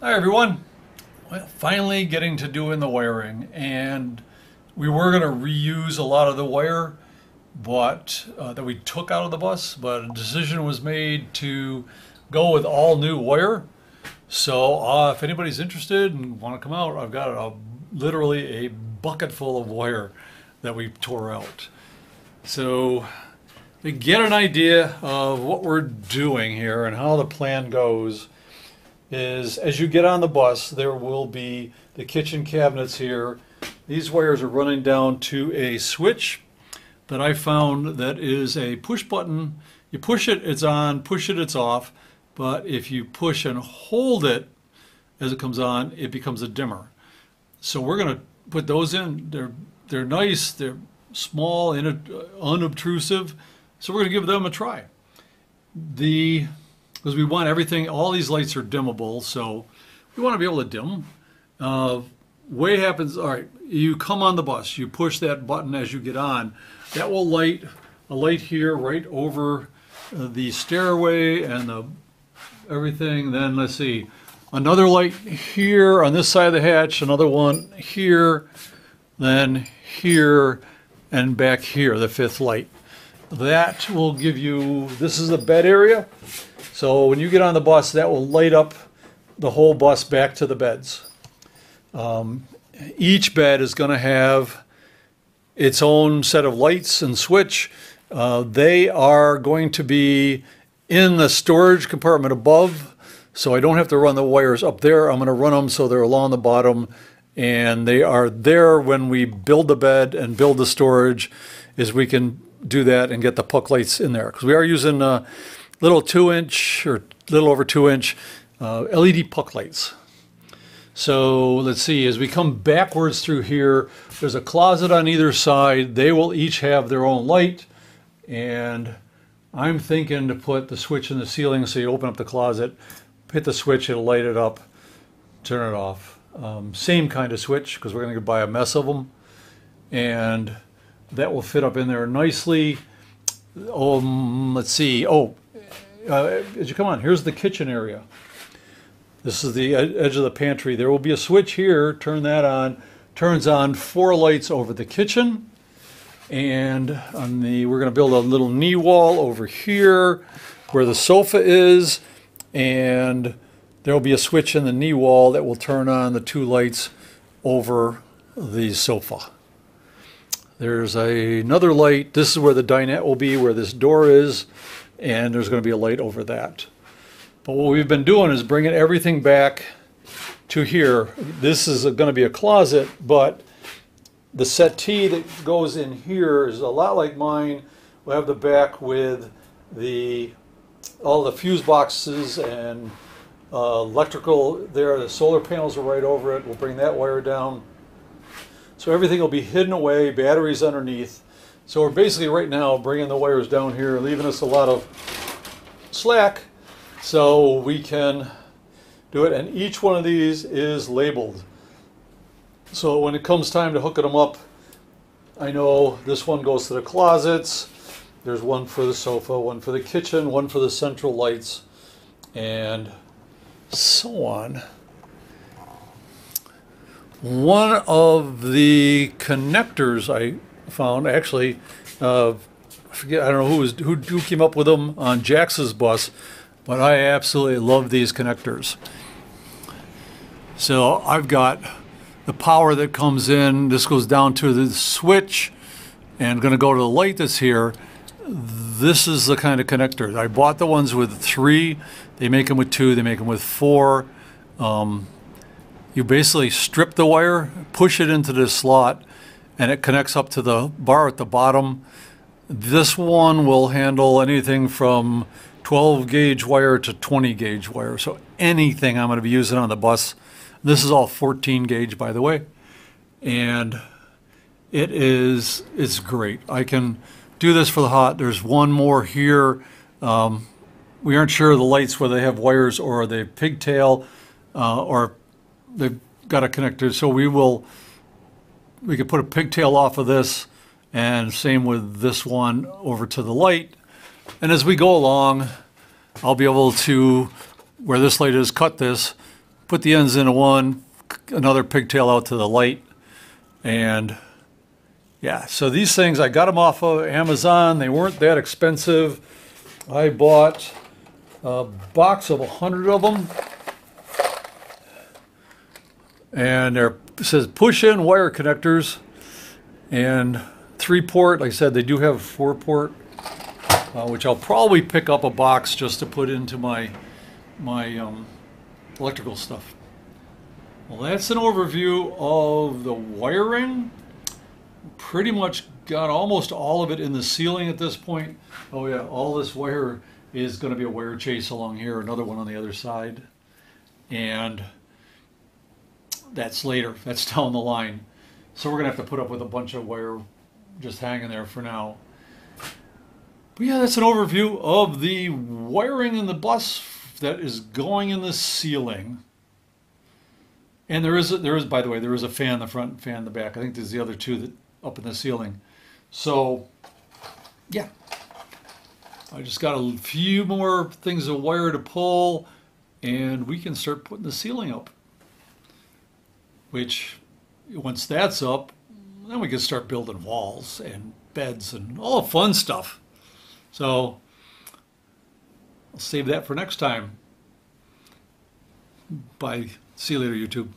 Hi everyone. Well, finally getting to doing the wiring, and we were going to reuse a lot of the wire but that we took out of the bus, but a decision was made to go with all new wire. So if anybody's interested and want to come out, I've got literally a bucket full of wire that we tore out. So to get an idea of what we're doing here and how the plan goes is, as you get on the bus, there will be the kitchen cabinets here. These wires are running down to a switch that I found that is a push button. You push it, it's on, push it, it's off. But if you push and hold it as it comes on, it becomes a dimmer. So we're going to put those in. They're nice, they're small, unobtrusive. So we're going to give them a try. Because we want everything, all these lights are dimmable, so we want to be able to dim them. Way happens, all right, you come on the bus, you push that button as you get on. That will light a light here right over the stairway and everything. Then let's see, another light here on this side of the hatch, another one here, then here, and back here, the fifth light. That will give you, this is the bed area. So when you get on the bus, that will light up the whole bus back to the beds. Each bed is going to have its own set of lights and switch. They are going to be in the storage compartment above, so I don't have to run the wires up there. I'm going to run them so they're along the bottom, and they are there when we build the bed and build the storage, is we can do that and get the puck lights in there. Because we are using little 2-inch or little over 2-inch LED puck lights. So let's see, as we come backwards through here, there's a closet on either side. They will each have their own light, and I'm thinking to put the switch in the ceiling, so you open up the closet, hit the switch, it'll light it up, turn it off. Same kind of switch, because we're going to buy a mess of them, and that will fit up in there nicely. Let's see, as you come on, here's the kitchen area. This is the edge of the pantry. There will be a switch here, turn that on, turns on 4 lights over the kitchen. And we're going to build a little knee wall over here where the sofa is. And there will be a switch in the knee wall that will turn on the 2 lights over the sofa. There's another light. This is where the dinette will be, where this door is. And there's going to be a light over that. But what we've been doing is bringing everything back to here. This is going to be a closet, but the settee that goes in here is a lot like mine. We'll have the back with all the fuse boxes and electrical there. The solar panels are right over it. We'll bring that wire down. So everything will be hidden away, batteries underneath. So we're basically right now bringing the wires down here, leaving us a lot of slack so we can do it. And each one of these is labeled. So when it comes time to hooking them up, I know this one goes to the closets. There's one for the sofa, one for the kitchen, one for the central lights, and so on. One of the connectors I found, actually, I don't know who came up with them on Jax's bus, but I absolutely love these connectors. So I've got the power that comes in. This goes down to the switch and going to go to the light that's here. This is the kind of connector. I bought the ones with 3. They make them with 2. They make them with 4. You basically strip the wire, push it into this slot, and it connects up to the bar at the bottom. This one will handle anything from 12 gauge wire to 20 gauge wire. So anything I'm going to be using on the bus. This is all 14 gauge, by the way. And it's great. I can do this for the hot. There's one more here. We aren't sure of the lights, whether they have wires or they pigtail or they've got a connector. So we could put a pigtail off of this, and same with this one over to the light. And as we go along, I'll be able to, where this light is, cut this, put the ends into one, another pigtail out to the light, and yeah, so these things, I got them off of Amazon. They weren't that expensive. I bought a box of 100 of them, and it says push-in wire connectors, and 3-port. Like I said, they do have 4-port, which I'll probably pick up a box just to put into my electrical stuff. Well, that's an overview of the wiring. Pretty much got almost all of it in the ceiling at this point. Oh yeah, all this wire is going to be a wire chase along here, another one on the other side, and that's later, that's down the line. So we're going to have to put up with a bunch of wire just hanging there for now. But yeah, that's an overview of the wiring in the bus that is going in the ceiling. And there is, by the way, there is a fan in the front and fan in the back. I think there's the other two that up in the ceiling. So, yeah. I just got a few more things of wire to pull, and we can start putting the ceiling up. Which, once that's up, then we can start building walls and beds and all the fun stuff. So, I'll save that for next time. Bye. See you later, YouTube.